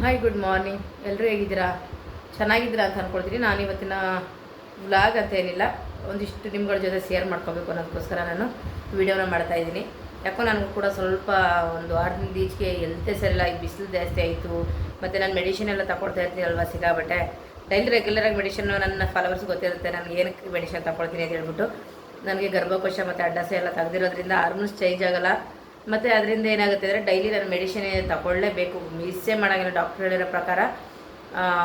Hi good morning. ಎಲ್ಲರೂ ಹೇಗಿದ್ದೀರಾ? ಚೆನ್ನಾಗಿದ್ದೀರಾ ಅಂತ ಅಂದ್ಕೊಳ್ತೀನಿ. ನಾನು ಇವತ್ತಿನ ವ್ಲಾಗ್ ಅಂತ ಏನಿಲ್ಲ, ಒಂದಿಷ್ಟು ನಿಮ್ಗಳ ಜೊತೆ ಶೇರ್ ಮಾಡ್ಕೋಬೇಕು ಅನ್ನೋದಕ್ಕೋಸ್ಕರ ನಾನು ವೀಡಿಯೋನ ಮಾಡ್ತಾಯಿದ್ದೀನಿ. ಯಾಕೋ ನನಗೂ ಕೂಡ ಸ್ವಲ್ಪ ಒಂದು ವಾರದಿಂದ ಈಚೆಗೆ ಎಲ್ತೆ ಸರಿಯಿಲ್ಲ, ಈಗ ಬಿಸಿಲು ಜಾಸ್ತಿ ಆಯಿತು. ಮತ್ತು ನಾನು ಮೆಡಿಷನ್ ಎಲ್ಲ ತಗೊಳ್ತಾ ಇರ್ತೀನಿ ಅಲ್ವಾ, ಸಿಕ್ಕಾಬಟ್ಟೆ ಡೈಲಿ ರೆಗ್ಯುಲರಾಗಿ ಮೆಡಿಷನ್ನು ನನ್ನ ಫಾಲೋವರ್ಸ್ ಗೊತ್ತಿರುತ್ತೆ ನನಗೆ ಏನಕ್ಕೆ ಮೆಡಿಷನ್ ತಗೊಳ್ತೀನಿ ಅಂತ ಹೇಳ್ಬಿಟ್ಟು. ನನಗೆ ಗರ್ಭಕೋಶ ಮತ್ತು ಅಡ್ಡಾಸೆ ಎಲ್ಲ ತೆಗೆದಿರೋದ್ರಿಂದ ಹಾರ್ಮೋನ್ಸ್ ಚೇಂಜ್ ಆಗೋಲ್ಲ. ಮತ್ತು ಅದರಿಂದ ಏನಾಗುತ್ತೆ ಅಂದರೆ ಡೈಲಿ ನಾನು ಮೆಡಿಷನ್ ತಗೊಳ್ಳೇಬೇಕು, ಮಿಸ್ಸೇ ಮಾಡೋಂಗಿಲ್ಲ. ಡಾಕ್ಟ್ರ್ ಹೇಳಿರೋ ಪ್ರಕಾರ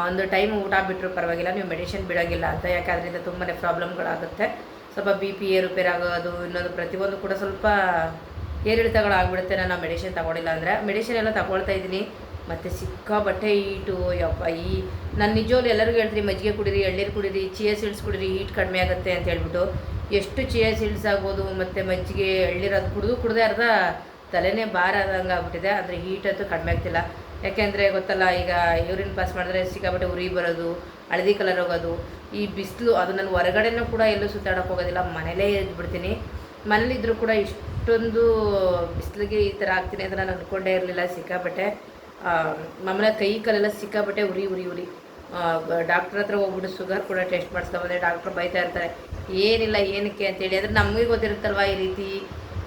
ಒಂದು ಟೈಮ್ ಊಟ ಬಿಟ್ಟರು ಪರವಾಗಿಲ್ಲ, ನೀವು ಮೆಡಿಷನ್ ಬಿಡೋಂಗಿಲ್ಲ ಅಂತ. ಯಾಕೆ ಅದರಿಂದ ತುಂಬಾ ಪ್ರಾಬ್ಲಮ್ಗಳಾಗುತ್ತೆ. ಸ್ವಲ್ಪ ಬಿ ಪಿ ಏರುಪೇರಾಗೋದು, ಇನ್ನೊಂದು ಪ್ರತಿಯೊಂದು ಕೂಡ ಸ್ವಲ್ಪ ಏರಿಳಿತಗಳು ಆಗಿಬಿಡುತ್ತೆ ನಾನು ಮೆಡಿಷನ್ ತಗೊಳ್ಳಿಲ್ಲ ಅಂದರೆ. ಮೆಡಿಷನ್ ಎಲ್ಲ ತಗೊಳ್ತಾ ಇದ್ದೀನಿ. ಮತ್ತು ಸಿಕ್ಕಾಬಟ್ಟೆ ಹೀಟು ಯಪ್ಪ. ನಾನು ನಿಜವಾಗ್ಲೂ ಎಲ್ಲರಿಗೂ ಹೇಳ್ತೀನಿ, ಮಜ್ಜಿಗೆ ಕುಡೀರಿ, ಎಳ್ನೀರು ಕುಡೀರಿ, ಚಿಯಾ ಸೀಡ್ಸ್ ಕುಡೀರಿ, ಹೀಟ್ ಕಡಿಮೆ ಆಗುತ್ತೆ ಅಂತ ಹೇಳ್ಬಿಟ್ಟು. ಎಷ್ಟು ಚಿಯಾ ಸೀಡ್ಸ್ ಆಗ್ಬೋದು ಮತ್ತು ಮಜ್ಜಿಗೆ ಎಳ್ನೀರು ಅದು ಕುಡಿದೇ ಅರ್ಧ ತಲೆನೇ ಭಾರ ಆದಂಗೆ ಆಗ್ಬಿಟ್ಟಿದೆ. ಆದರೆ ಹೀಟ್ ಅಂತೂ ಕಡಿಮೆ ಆಗ್ತಿಲ್ಲ. ಯಾಕೆಂದರೆ ಗೊತ್ತಲ್ಲ, ಈಗ ಯೂರಿನ್ ಪಾಸ್ ಮಾಡಿದ್ರೆ ಸಿಕ್ಕಾಬಟ್ಟೆ ಉರಿ ಬರೋದು, ಹಳದಿ ಕಲರ್ ಹೋಗೋದು, ಈ ಬಿಸಿಲು ಅದು. ನಾನು ಹೊರಗಡೆನೂ ಕೂಡ ಎಲ್ಲೂ ಸುತ್ತಾಡೋಕೆ ಹೋಗೋದಿಲ್ಲ, ಮನೇಲೇ ಇದ್ಬಿಡ್ತೀನಿ. ಮನೇಲಿದ್ದರೂ ಕೂಡ ಇಷ್ಟೊಂದು ಬಿಸಿಲಿಗೆ ಈ ಥರ ಆಗ್ತೀನಿ ಅಂತ ನಾನು ಅಂದ್ಕೊಂಡೇ ಇರಲಿಲ್ಲ. ಸಿಕ್ಕಾಬಟ್ಟೆ ಮಾಮೂಲಿ ಕೈ ಕಾಲೆಲ್ಲ ಸಿಕ್ಕಾಬಟ್ಟೆ ಉರಿ. ಡಾಕ್ಟ್ರ್ ಹತ್ರ ಹೋಗ್ಬಿಟ್ಟು ಶುಗರ್ ಕೂಡ ಟೆಸ್ಟ್ ಮಾಡಿಸ್ಕೊಂಬಂದೆ. ಡಾಕ್ಟ್ರು ಬೈತಾ ಇರ್ತಾರೆ, ಏನಿಲ್ಲ ಏನಕ್ಕೆ ಅಂತೇಳಿ. ಅಂದರೆ ನಮಗೆ ಗೊತ್ತಿರುತ್ತಲ್ವ ಈ ರೀತಿ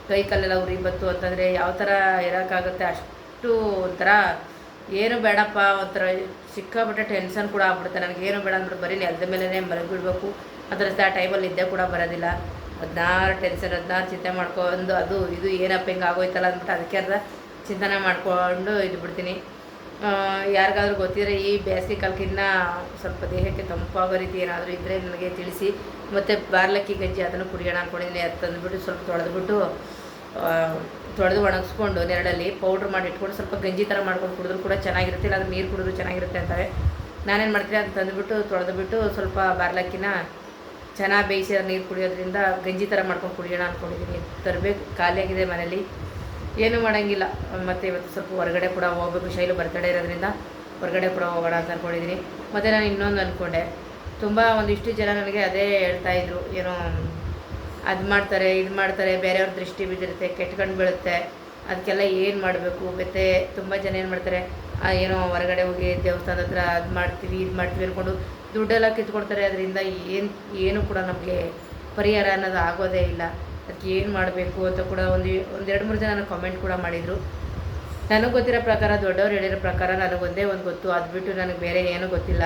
ಕೈ ಕಾಲೆಲ್ಲ ಉರಿ ಬತ್ತು ಅಂತಂದರೆ ಯಾವ ಥರ ಇರೋಕ್ಕಾಗುತ್ತೆ. ಅಷ್ಟು ಒಂಥರ ಏನು ಬೇಡಪ್ಪ, ಒಂಥರ ಸಿಕ್ಕಾಬಿಟ್ಟೆ ಟೆನ್ಷನ್ ಕೂಡ ಆಗ್ಬಿಡುತ್ತೆ. ನನಗೇನು ಬೇಡ ಅಂದ್ಬಿಟ್ಟು ಬರೀ ನೆಲದ ಮೇಲೇ ಮಲಗಿಬಿಡ್ಬೇಕು ಅದರ ಆ ಟೈಮಲ್ಲಿ ನಿದ್ದೆ ಕೂಡ ಬರೋದಿಲ್ಲ. 16 ಟೆನ್ಷನ್, 16 ಚಿಂತೆ ಮಾಡ್ಕೊಂಡು ಅದು ಇದು ಏನಪ್ಪ ಹಿಂಗೆ ಆಗೋಯ್ತಲ್ಲ ಅಂದ್ಬಿಟ್ಟು ಅದಕ್ಕೆ ಅರ್ಧ ಚಿಂತನೆ ಮಾಡಿಕೊಂಡು ಇದ್ಬಿಡ್ತೀನಿ. ಯಾರಿಗಾದ್ರೂ ಗೊತ್ತಿದ್ರೆ ಈ ಬೇಸಿಗೆ ಕಾಲಕ್ಕಿನ್ನ ಸ್ವಲ್ಪ ದೇಹಕ್ಕೆ ತಂಪಾಗೋ ರೀತಿ ಏನಾದರೂ ಇದ್ದರೆ ನನಗೆ ತಿಳಿಸಿ. ಮತ್ತು ಬಾರ್ಲಕ್ಕಿ ಗಂಜಿ ಅದನ್ನು ಕುಡಿಯೋಣ ಅಂದ್ಕೊಂಡಿದ್ದೀನಿ. ಅದು ತಂದುಬಿಟ್ಟು ಸ್ವಲ್ಪ ತೊಳೆದು ಒಣಗಿಸ್ಕೊಂಡು ನೆರಳಲ್ಲಿ ಪೌಡ್ರ್ ಮಾಡಿ ಇಟ್ಕೊಂಡು ಸ್ವಲ್ಪ ಗಂಜಿ ಥರ ಮಾಡ್ಕೊಂಡು ಕುಡಿದ್ರೂ ಕೂಡ ಚೆನ್ನಾಗಿರುತ್ತೆ. ಇಲ್ಲ ಅದು ನೀರು ಕುಡಿದ್ರೂ ಚೆನ್ನಾಗಿರುತ್ತೆ ಅಂತಾರೆ. ನಾನೇನು ಮಾಡ್ತೀನಿ, ಅದು ತಂದುಬಿಟ್ಟು ತೊಳೆದುಬಿಟ್ಟು ಸ್ವಲ್ಪ ಬಾರ್ಲಕ್ಕಿನ ಚೆನ್ನಾಗಿ ಬೇಯಿಸಿ ನೀರು ಕುಡಿಯೋದ್ರಿಂದ ಗಂಜಿ ಥರ ಮಾಡ್ಕೊಂಡು ಕುಡಿಯೋಣ ಅಂದ್ಕೊಂಡಿದ್ದೀನಿ. ತರಬೇಕು, ಖಾಲಿಯಾಗಿದೆ ಮನೇಲಿ, ಏನೂ ಮಾಡೋಂಗಿಲ್ಲ. ಮತ್ತು ಇವತ್ತು ಸ್ವಲ್ಪ ಹೊರಗಡೆ ಕೂಡ ಹೋಗಬೇಕು. ಶೈಲು ಬರ್ತಡೇ ಇರೋದ್ರಿಂದ ಹೊರಗಡೆ ಕೂಡ ಹೋಗೋಣ ಅಂತ ಅಂದ್ಕೊಂಡಿದ್ದೀನಿ. ಮತ್ತು ನಾನು ಇನ್ನೊಂದು ಅಂದ್ಕೊಂಡೆ, ತುಂಬ ಒಂದಿಷ್ಟು ಜನ ನನಗೆ ಅದೇ ಹೇಳ್ತಾಯಿದ್ರು, ಏನೋ ಅದು ಮಾಡ್ತಾರೆ ಇದು ಮಾಡ್ತಾರೆ, ಬೇರೆಯವ್ರ ದೃಷ್ಟಿ ಬಿದ್ದಿರುತ್ತೆ, ಕೆಟ್ಕೊಂಡು ಬೀಳುತ್ತೆ, ಅದಕ್ಕೆಲ್ಲ ಏನು ಮಾಡಬೇಕು. ಮತ್ತು ತುಂಬ ಜನ ಏನು ಮಾಡ್ತಾರೆ, ಏನೋ ಹೊರಗಡೆ ಹೋಗಿ ದೇವಸ್ಥಾನದ ಹತ್ರ ಅದು ಮಾಡ್ತೀವಿ ಇದು ಮಾಡ್ತೀವಿ ಅಂದ್ಕೊಂಡು ದುಡ್ಡೆಲ್ಲ ಕಿತ್ಕೊಡ್ತಾರೆ. ಅದರಿಂದ ಏನು ಕೂಡ ನಮಗೆ ಪರಿಹಾರ ಅನ್ನೋದು ಆಗೋದೇ ಇಲ್ಲ. ಅದಕ್ಕೆ ಏನು ಮಾಡಬೇಕು ಅಂತ ಕೂಡ ಒಂದು 2-3 ಜನ ಕಾಮೆಂಟ್ ಕೂಡ ಮಾಡಿದರು. ನನಗೆ ಗೊತ್ತಿರೋ ಪ್ರಕಾರ, ದೊಡ್ಡವ್ರು ಹೇಳಿರೋ ಪ್ರಕಾರ ನನಗೊಂದೇ ಒಂದು ಗೊತ್ತು, ಅದು ಬಿಟ್ಟು ನನಗೆ ಬೇರೆ ಏನೂ ಗೊತ್ತಿಲ್ಲ.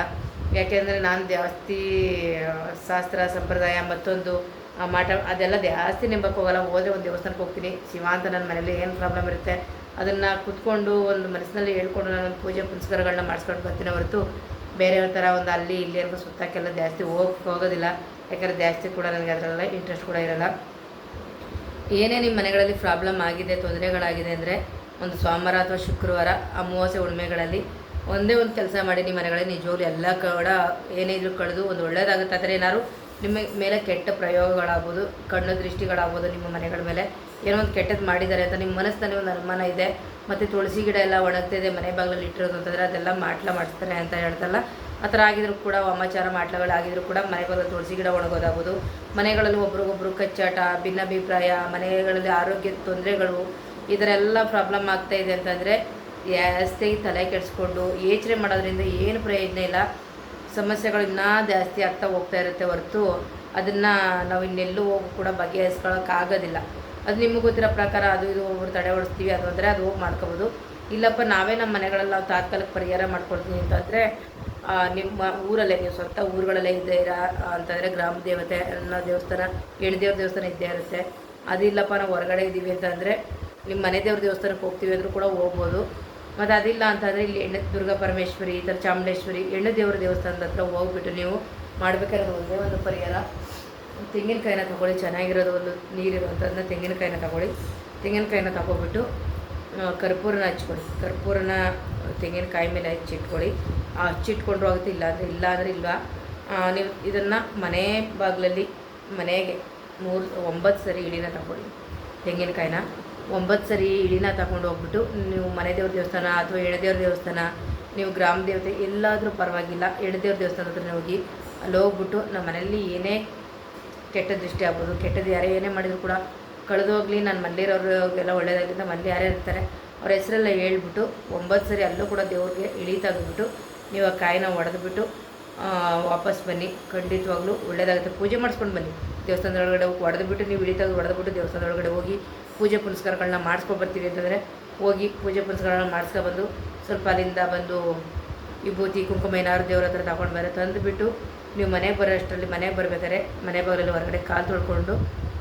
ಯಾಕೆಂದರೆ ನಾನು ಜಾಸ್ತಿ ಶಾಸ್ತ್ರ ಸಂಪ್ರದಾಯ ಮತ್ತೊಂದು ಮಾಟ ಅದೆಲ್ಲ ಜಾಸ್ತಿ ನಂಬಕ್ಕೆ ಹೋಗಲ್ಲ. ಹೋದರೆ ಒಂದು ದೇವಸ್ಥಾನಕ್ಕೆ ಹೋಗ್ತೀನಿ, ಶಿವ ಅಂತ ನನ್ನ ಮನೇಲಿ ಏನು ಪ್ರಾಬ್ಲಮ್ ಇರುತ್ತೆ ಅದನ್ನು ಕೂತ್ಕೊಂಡು ಒಂದು ಮನಸ್ಸಿನಲ್ಲಿ ಹೇಳ್ಕೊಂಡು ನಾನು ಪೂಜೆ ಪುನಸ್ಕಾರಗಳನ್ನ ಮಾಡಿಸ್ಕೊಂಡು ಬರ್ತೀನಿ ಹೊರತು ಬೇರೆಯವ್ರ ಥರ ಒಂದು ಅಲ್ಲಿ ಇಲ್ಲಿ ಅಂತ ಸುತ್ತಕ್ಕೆಲ್ಲ ಜಾಸ್ತಿ ಹೋಗೋದಿಲ್ಲ. ಯಾಕಂದರೆ ಜಾಸ್ತಿ ಕೂಡ ನನಗೆ ಅದರಲ್ಲ ಇಂಟ್ರೆಸ್ಟ್ ಕೂಡ ಇರೋಲ್ಲ. ಏನೇ ನಿಮ್ಮ ಮನೆಗಳಲ್ಲಿ ಪ್ರಾಬ್ಲಮ್ ಆಗಿದೆ, ತೊಂದರೆಗಳಾಗಿದೆ ಅಂದರೆ ಒಂದು ಸೋಮವಾರ ಅಥವಾ ಶುಕ್ರವಾರ ಅಮಾವಾಸ್ಯೆ ಹುಣ್ಮೆಗಳಲ್ಲಿ ಒಂದೇ ಒಂದು ಕೆಲಸ ಮಾಡಿ. ನಿಮ್ಮ ಮನೆಗಳಲ್ಲಿ ನಿಜವಾಗ್ಲೂ ಎಲ್ಲ ಕೂಡ ಏನೇ ಇದ್ರೂ ಕಳೆದು ಒಂದು ಒಳ್ಳೆಯದಾಗುತ್ತೆ. ಆದರೆ ಏನಾದ್ರು ನಿಮ್ಮ ಮೇಲೆ ಕೆಟ್ಟ ಪ್ರಯೋಗಗಳಾಗ್ಬೋದು, ಕಣ್ಣು ದೃಷ್ಟಿಗಳಾಗ್ಬೋದು, ನಿಮ್ಮ ಮನೆಗಳ ಮೇಲೆ ಏನೋ ಒಂದು ಕೆಟ್ಟದ್ದು ಮಾಡಿದ್ದಾರೆ ಅಂತ ನಿಮ್ಮ ಮನಸ್ಸಿನಲ್ಲಿ ಒಂದು ಅನುಮಾನ ಇದೆ. ಮತ್ತು ತುಳಸಿ ಗಿಡ ಎಲ್ಲ ಒಣಗ್ತಿದೆ ಮನೆ ಬಾಗಿಲಲ್ಲಿ ಇಟ್ಟಿರೋದು ಅಂತಂದರೆ ಅದೆಲ್ಲ ಮಾಡಿಸ್ತಾರೆ ಅಂತ ಹೇಳ್ತಲ್ಲ. ಆ ಥರ ಆಗಿದ್ರು ಕೂಡ ವಾಮಾಚಾರ ಮಾಟ್ಲಗಳಾಗಿದ್ರು ಕೂಡ ಮನೆ ಬಾಗಿಲಲ್ಲಿ ತುಳಸಿ ಗಿಡ ಒಣಗೋದಾಗ್ಬೋದು, ಮನೆಗಳಲ್ಲಿ ಒಬ್ರಿಗೊಬ್ರು ಕಚ್ಚಾಟ, ಭಿನ್ನಾಭಿಪ್ರಾಯ, ಮನೆಗಳಲ್ಲಿ ಆರೋಗ್ಯದ ತೊಂದರೆಗಳು, ಇದರೆಲ್ಲ ಪ್ರಾಬ್ಲಮ್ ಆಗ್ತಾಯಿದೆ ಅಂತಂದರೆ ಜಾಸ್ತಿ ತಲೆ ಕೆಡಿಸ್ಕೊಂಡು ಯೋಚನೆ ಮಾಡೋದ್ರಿಂದ ಏನು ಪ್ರಯೋಜನ ಇಲ್ಲ. ಸಮಸ್ಯೆಗಳು ಇನ್ನೂ ಜಾಸ್ತಿ ಆಗ್ತಾ ಹೋಗ್ತಾ ಇರುತ್ತೆ ಹೊರತು ಅದನ್ನು ನಾವು ಇನ್ನೆಲ್ಲೂ ಹೋಗಿ ಕೂಡ ಬಗೆಹರಿಸ್ಕೊಳ್ಳೋಕ್ಕಾಗೋದಿಲ್ಲ. ಅದು ನಿಮಗೆ ಗೊತ್ತಿರೋ ಪ್ರಕಾರ ಅದು ಇದು ಒಬ್ಬರು ತಡೆ ಹೊಡಿಸ್ತೀವಿ ಅದು ಅಂದರೆ ಅದು ಹೋಗಿ ಮಾಡ್ಕೋಬೋದು. ಇಲ್ಲಪ್ಪ ನಾವೇ ನಮ್ಮ ಮನೆಗಳಲ್ಲಿ ನಾವು ತಾತ್ಕಾಲಿಕ ಪರಿಹಾರ ಮಾಡ್ಕೊಳ್ತೀವಿ ಅಂತಂದರೆ ನಿಮ್ಮ ಊರಲ್ಲೇ, ನೀವು ಸ್ವಂತ ಊರುಗಳಲ್ಲೇ ಇದ್ದೀರಾ ಅಂತಂದರೆ ಗ್ರಾಮ ದೇವತೆ ಅನ್ನೋ ದೇವಸ್ಥಾನ, ಹೆಣ್ದೇವ್ರ ದೇವಸ್ಥಾನ ಇದ್ದೇ ಇರುತ್ತೆ. ಅದಿಲ್ಲಪ್ಪ ನಾವು ಹೊರಗಡೆ ಇದ್ದೀವಿ ಅಂತಂದರೆ ನಿಮ್ಮ ಮನೆ ದೇವ್ರ ದೇವಸ್ಥಾನಕ್ಕೆ ಹೋಗ್ತೀವಿ ಅಂದರೂ ಕೂಡ ಹೋಗ್ಬೋದು. ಮತ್ತು ಅದಿಲ್ಲ ಅಂತಂದರೆ ಇಲ್ಲಿ ದುರ್ಗಾ ಪರಮೇಶ್ವರಿ, ಈ ಥರ ಚಾಮುಂಡೇಶ್ವರಿ, ದೇವರ ದೇವಸ್ಥಾನದ ಹತ್ರ ಹೋಗ್ಬಿಟ್ಟು ನೀವು ಮಾಡಬೇಕಾದ್ರೆ ಒಂದೇ ಒಂದು ಪರಿಹಾರ, ತೆಂಗಿನಕಾಯಿನ ತಗೊಳ್ಳಿ. ಚೆನ್ನಾಗಿರೋದು ಒಂದು ನೀರಿರುವಂಥದ್ದನ್ನ ತೆಂಗಿನಕಾಯಿನ ತಗೊಬಿಟ್ಟು ಕರ್ಪೂರನ ಹಚ್ಕೊಳ್ಳಿ. ಕರ್ಪೂರನ ತೆಂಗಿನಕಾಯಿ ಮೇಲೆ ಹಚ್ಚಿಟ್ಕೊಳ್ಳಿ. ಹಚ್ಚಿಟ್ಕೊಂಡ್ರೂ ಆಗುತ್ತೆ, ಇಲ್ಲ ಅಂದರೆ ಇಲ್ವಾ. ನೀವು ಇದನ್ನು ಮನೆ ಬಾಗಿಲಲ್ಲಿ ಮನೆಗೆ 9 ಸರಿ ಇಳಿನ ತಗೊಳ್ಳಿ. ತೆಂಗಿನಕಾಯಿನ 9 ಸರಿ ಇಳಿನ ತಗೊಂಡು ಹೋಗ್ಬಿಟ್ಟು ನೀವು ಮನೆ ದೇವ್ರ ದೇವಸ್ಥಾನ ಅಥವಾ ಎಣದೇವ್ರ ದೇವಸ್ಥಾನ, ನೀವು ಗ್ರಾಮ ದೇವತೆ ಎಲ್ಲಾದರೂ ಪರವಾಗಿಲ್ಲ, ಎಣದೇವ್ರ ದೇವಸ್ಥಾನದ ಹತ್ರ ಹೋಗಿ ಅಲ್ಲಿ ಹೋಗ್ಬಿಟ್ಟು ನಮ್ಮ ಮನೆಯಲ್ಲಿ ಏನೇ ಕೆಟ್ಟ ದೃಷ್ಟಿ ಆಗ್ಬೋದು, ಕೆಟ್ಟದ್ದು ಯಾರೇ ಏನೇ ಮಾಡಿದರೂ ಕೂಡ ಕಳೆದೋಗ್ಲಿ, ನಾನು ಮನೇಲಿರೋರಿಗೆಲ್ಲ ಒಳ್ಳೇದಾಗಲಿ ಅಂತ ಮನೇಲಿ ಯಾರೇ ಇರ್ತಾರೆ ಅವ್ರ ಹೆಸರೆಲ್ಲ ಹೇಳ್ಬಿಟ್ಟು 9 ಸರಿ ಅಲ್ಲೂ ಕೂಡ ದೇವ್ರಿಗೆ ಇಳಿ ತೆಗೆದ್ಬಿಟ್ಟು ನೀವು ಆ ಕಾಯಿನ ಒಡೆದ್ಬಿಟ್ಟು ವಾಪಸ್ ಬನ್ನಿ. ಖಂಡಿತವಾಗ್ಲೂ ಒಳ್ಳೆಯದಾಗುತ್ತೆ. ಪೂಜೆ ಮಾಡಿಸ್ಕೊಂಡು ಬನ್ನಿ. ದೇವಸ್ಥಾನದೊಳಗಡೆ ಹೋಗಿ ಹೊಡೆದ್ಬಿಟ್ಟು ನೀವು ಇಳಿ ತೆಗೆದು ಹೊಡೆದ್ಬಿಟ್ಟು ದೇವಸ್ಥಾನದೊಳಗಡೆ ಹೋಗಿ ಪೂಜೆ ಪುನಸ್ಕಾರಗಳನ್ನ ಮಾಡಿಸ್ಕೊಬರ್ತೀವಿ ಅಂತಂದರೆ ಹೋಗಿ ಪೂಜೆ ಪುನಸ್ಕಾರಗಳನ್ನ ಮಾಡಿಸ್ಕೊಬಂದು ಸ್ವಲ್ಪ ಅಲ್ಲಿಂದ ಬಂದು ವಿಭೂತಿ ಕುಂಕುಮ ಏನಾದ್ರು ದೇವ್ರ ಹತ್ರ ತಗೊಂಡು ಬರೋ ತಂದುಬಿಟ್ಟು ನೀವು ಮನೆಗೆ ಬರೋ ಅಷ್ಟರಲ್ಲಿ ಮನೆಗೆ ಬರ್ಬೇಕಾದ್ರೆ ಮನೆ ಬಾಗಿಲಲ್ಲಿ ಹೊರಗಡೆ ಕಾಲು ತೊಳ್ಕೊಂಡು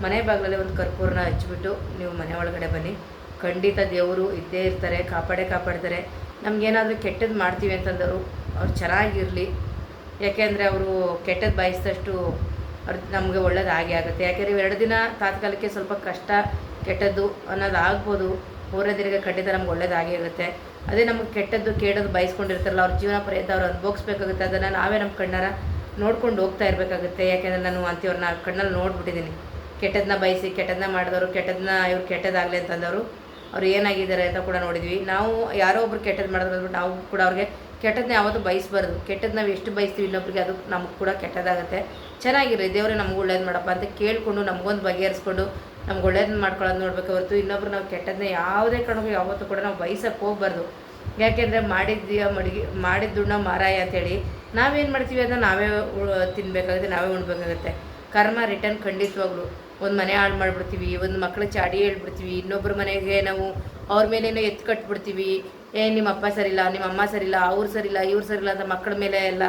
ಮನೆ ಬಾಗಿಲಲ್ಲಿ ಒಂದು ಕರ್ಪೂರನ ಹಚ್ಬಿಟ್ಟು ನೀವು ಮನೆ ಒಳಗಡೆ ಬನ್ನಿ. ಖಂಡಿತ ದೇವರು ಇದ್ದೇ ಇರ್ತಾರೆ, ಕಾಪಾಡ್ತಾರೆ. ನಮಗೇನಾದರೂ ಕೆಟ್ಟದ್ದು ಮಾಡ್ತೀವಿ ಅಂತಂದರು ಅವ್ರು ಚೆನ್ನಾಗಿರಲಿ. ಯಾಕೆಂದರೆ ಅವರು ಕೆಟ್ಟದ್ದು ಬಯಸಿದಷ್ಟು ನಮಗೆ ಒಳ್ಳೇದು ಆಗೇ ಆಗುತ್ತೆ. ಯಾಕೆಂದರೆ 2 ದಿನ ತಾತ್ಕಾಲಕ್ಕೆ ಸ್ವಲ್ಪ ಕಷ್ಟ ಕೆಟ್ಟದ್ದು ಅನ್ನೋದು ಆಗ್ಬೋದು, 3ನೇ ದಿನಕ್ಕೆ ಖಂಡಿತ ನಮ್ಗೆ ಒಳ್ಳೇದಾಗೇ ಆಗುತ್ತೆ. ಅದೇ ನಮಗೆ ಕೆಟ್ಟದ್ದು ಕೇಳೋದು ಬಯಸ್ಕೊಂಡಿರ್ತಾರಲ್ಲ ಅವ್ರ ಜೀವನ ಪರ್ಯಂತ ಅವ್ರು ಅನುಭವಿಸ್ಬೇಕಾಗುತ್ತೆ. ಅದನ್ನು ನಾವೇ ನಮ್ಮ ಕಣ್ಣಾರ ನೋಡ್ಕೊಂಡು ಹೋಗ್ತಾ ಇರಬೇಕಾಗುತ್ತೆ. ಯಾಕೆಂದರೆ ನಾನು ಅಂಥವ್ರನ್ನ ಕಣ್ಣಲ್ಲಿ ನೋಡ್ಬಿಟ್ಟಿದ್ದೀನಿ. ಕೆಟ್ಟದನ್ನ ಬಯಸಿ ಕೆಟ್ಟದನ್ನ ಮಾಡಿದವರು ಕೆಟ್ಟದನ್ನ ಇವ್ರು ಕೆಟ್ಟದಾಗಲಿ ಅಂತಂದವರು ಅವ್ರು ಏನಾಗಿದ್ದಾರೆ ಅಂತ ಕೂಡ ನೋಡಿದ್ವಿ. ನಾವು ಯಾರೋ ಒಬ್ರು ಕೆಟ್ಟದ್ದು ಮಾಡಿದ್ರು ಅಂದ್ಬಿಟ್ಟು ನಾವು ಕೂಡ ಅವ್ರಿಗೆ ಕೆಟ್ಟದನ್ನ ಯಾವತ್ತೂ ಬಯಸಬಾರ್ದು. ಕೆಟ್ಟದ್ದು ನಾವು ಎಷ್ಟು ಬಯಸ್ತೀವಿ ಇನ್ನೊಬ್ರಿಗೆ ಅದು ನಮ್ಗೆ ಕೂಡ ಕೆಟ್ಟದಾಗುತ್ತೆ. ಚೆನ್ನಾಗಿರಲಿ, ದೇವರೇ ನಮ್ಗೆ ಒಳ್ಳೇದು ಮಾಡಪ್ಪ ಅಂತ ಕೇಳಿಕೊಂಡು ನಮಗೊಂದು ಬಗೆಹರಿಸ್ಕೊಂಡು ನಮ್ಗೆ ಒಳ್ಳೇದನ್ನ ಮಾಡ್ಕೊಳ್ಳೋದು ನೋಡ್ಬೇಕು ಹೊರತು ಇನ್ನೊಬ್ರು ನಾವು ಕೆಟ್ಟದನ್ನ ಯಾವುದೇ ಕಾರಣಕ್ಕೂ ಯಾವತ್ತೂ ಕೂಡ ನಾವು ಬಯಸಕ್ಕೆ ಹೋಗ್ಬಾರ್ದು. ಯಾಕೆಂದರೆ ಮಾಡಿದ್ದುಣ್ಣ ಮಾರಾಯ ಅಂತೇಳಿ ನಾವೇನು ಮಾಡ್ತೀವಿ ಅದನ್ನು ನಾವೇ ತಿನ್ನಬೇಕಾಗುತ್ತೆ, ನಾವೇ ಉಣ್ಬೇಕಾಗುತ್ತೆ. ಕರ್ಮ ರಿಟರ್ನ್ ಖಂಡಿತವಾಗ್ಲು. ಒಂದು ಮನೆ ಹಾಳು ಮಾಡಿಬಿಡ್ತೀವಿ, ಒಂದು ಮಕ್ಕಳ ಚಾಡಿ ಹೇಳ್ಬಿಡ್ತೀವಿ, ಇನ್ನೊಬ್ಬರ ಮನೆಗೆ ನಾವು ಅವ್ರ ಮೇಲೇನೋ ಎತ್ತು ಕಟ್ಬಿಡ್ತೀವಿ. ನಿಮ್ಮ ಅಪ್ಪ ಸರಿಯಿಲ್ಲ, ನಿಮ್ಮ ಅಮ್ಮ ಸರಿಯಿಲ್ಲ, ಅವ್ರು ಸರಿಯಿಲ್ಲ, ಇವ್ರು ಸರಿಯಿಲ್ಲ ಅಂತ ಮಕ್ಕಳ ಮೇಲೆ ಎಲ್ಲ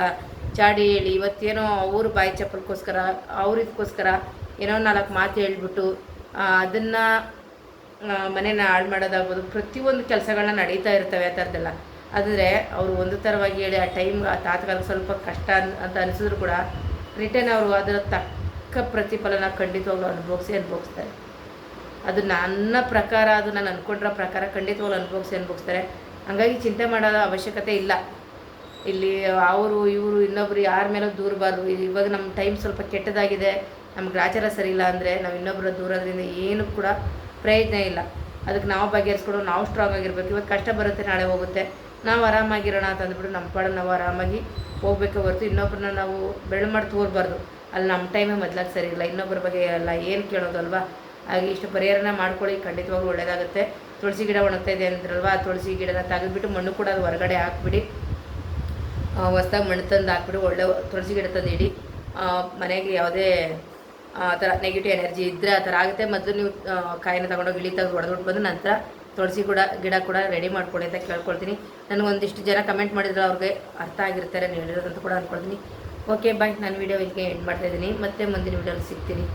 ಚಾಡಿ ಹೇಳಿ ಇವತ್ತೇನೋ ಅವ್ರ ಬಾಯಿ ಚಪ್ಪಲ್ಗೋಸ್ಕರ ಇದಕ್ಕೋಸ್ಕರ ಏನೋ 4 ಮಾತು ಹೇಳ್ಬಿಟ್ಟು ಅದನ್ನು ಮನೇನ ಹಾಳು ಮಾಡೋದಾಗ್ಬೋದು. ಪ್ರತಿಯೊಂದು ಕೆಲಸಗಳನ್ನ ನಡೀತಾ ಇರ್ತವೆ ಆ ಥರದ್ದೆಲ್ಲ. ಆದರೆ ಅವರು ಒಂದು ಥರವಾಗಿ ಹೇಳಿ ಆ ತಾತ್ಕಾಲಿಕ ಸ್ವಲ್ಪ ಕಷ್ಟ ಅಂತ ಅನಿಸಿದ್ರು ಕೂಡ ರಿಟರ್ನ್ ಅವರು ಅದರ ತಕ್ಕ ಪ್ರತಿಫಲನ ಖಂಡಿತವಾಗ್ಲೂ ಅನುಭವಿಸ್ತಾರೆ. ಅದು ನನ್ನ ಪ್ರಕಾರ, ಅದು ನಾನು ಅಂದ್ಕೊಂಡಿರೋ ಪ್ರಕಾರ ಖಂಡಿತವಾಗ್ಲೂ ಅನುಭವಿಸ್ತಾರೆ. ಹಾಗಾಗಿ ಚಿಂತೆ ಮಾಡೋದ ಅವಶ್ಯಕತೆ ಇಲ್ಲ. ಇಲ್ಲಿ ಅವರು ಇವರು ಇನ್ನೊಬ್ರು ಯಾರ ಮೇಲೂ ದೂರಬಾರ್ದು. ಇವಾಗ ನಮ್ಮ ಟೈಮ್ ಸ್ವಲ್ಪ ಕೆಟ್ಟದಾಗಿದೆ, ನಮ್ಗೆ ಆಚಾರ ಸರಿ ಇಲ್ಲ ಅಂದರೆ ನಾವು ಇನ್ನೊಬ್ಬರ ದೂರೋದ್ರಿಂದ ಏನೂ ಕೂಡ ಪ್ರಯೋಜನ ಇಲ್ಲ. ಅದಕ್ಕೆ ನಾವು ಬಗೆಹರಿಸ್ಕೊಂಡು ನಾವು ಸ್ಟ್ರಾಂಗ್ ಆಗಿರ್ಬೇಕು. ಇವತ್ತು ಕಷ್ಟ ಬರುತ್ತೆ, ನಾಳೆ ಹೋಗುತ್ತೆ. ನಾವು ಆರಾಮಾಗಿರೋಣ ಅಂತ ಅಂದ್ಬಿಟ್ಟು ನಮ್ಮ ಪಾಡು ನಾವು ಆರಾಮಾಗಿ ಹೋಗ್ಬೇಕು ಹೊರತು ಇನ್ನೊಬ್ಬರನ್ನ ನಾವು ಬೆಳೆ ಮಾಡಿ ತೋರ್ಬಾರ್ದು. ಅಲ್ಲಿ ನಮ್ಮ ಟೈಮೇ ಮೊದಲಾಗಿ ಸರಿ ಇಲ್ಲ, ಇನ್ನೊಬ್ಬರ ಬಗ್ಗೆ ಎಲ್ಲ ಏನು ಕೇಳೋದು ಅಲ್ವಾ. ಹಾಗೆ ಇಷ್ಟು ಪರಿಹಾರನ ಮಾಡ್ಕೊಳ್ಳಿ, ಖಂಡಿತವಾಗ್ಲೂ ಒಳ್ಳೆಯದಾಗುತ್ತೆ. ತುಳಸಿ ಗಿಡ ಒಣಗ್ತಾ ಇದೆ ಅಂದ್ರಲ್ವ, ಆ ತುಳಸಿ ಗಿಡನ ತೆಗೆದುಬಿಟ್ಟು ಮಣ್ಣು ಕೂಡ ಅದು ಹೊರಗಡೆ ಹಾಕ್ಬಿಡಿ. ಹೊಸ್ದಾಗಿ ಮಣ್ಣು ತಂದು ಹಾಕ್ಬಿಟ್ಟು ಒಳ್ಳೆ ತುಳಸಿ ಗಿಡ ತಂದು ಇಡಿ. ಮನೆಗೆ ಯಾವುದೇ ಆ ಥರ ನೆಗೆಟಿವ್ ಎನರ್ಜಿ ಇದ್ದರೆ ಆ ಥರ ಆಗುತ್ತೆ. ಮೊದಲು ನೀವು ಕಾಯಿನ ತಗೊಂಡೋಗಿ ಇಳಿ ತೆಗೆದು ಹೊಡೆದ್ಬಿಟ್ಟು ಬಂದು ನಂತರ ತುಳಸಿ ಗಿಡ ಕೂಡ ರೆಡಿ ಮಾಡ್ಕೊಳ್ಳಿ ಅಂತ ಕೇಳ್ಕೊಳ್ತೀನಿ. ನನಗೊಂದಿಷ್ಟು ಜನ ಕಮೆಂಟ್ ಮಾಡಿದ್ರೆ ಅವ್ರಿಗೆ ಅರ್ಥ ಆಗಿರ್ತಾರೆ ನೀವು ಹೇಳಿರೋದಂತ ಕೂಡ ಅಂದ್ಕೊಳ್ತೀನಿ. Okay bye. ನಾನು ವೀಡಿಯೋ ಇಲ್ಲಿಗೆ ಎಂಡ್ ಮಾಡ್ತಾಯಿದ್ದೀನಿ. ಮತ್ತೆ ಮುಂದಿನ ವೀಡಿಯೋಲಿ ಸಿಗ್ತೀನಿ.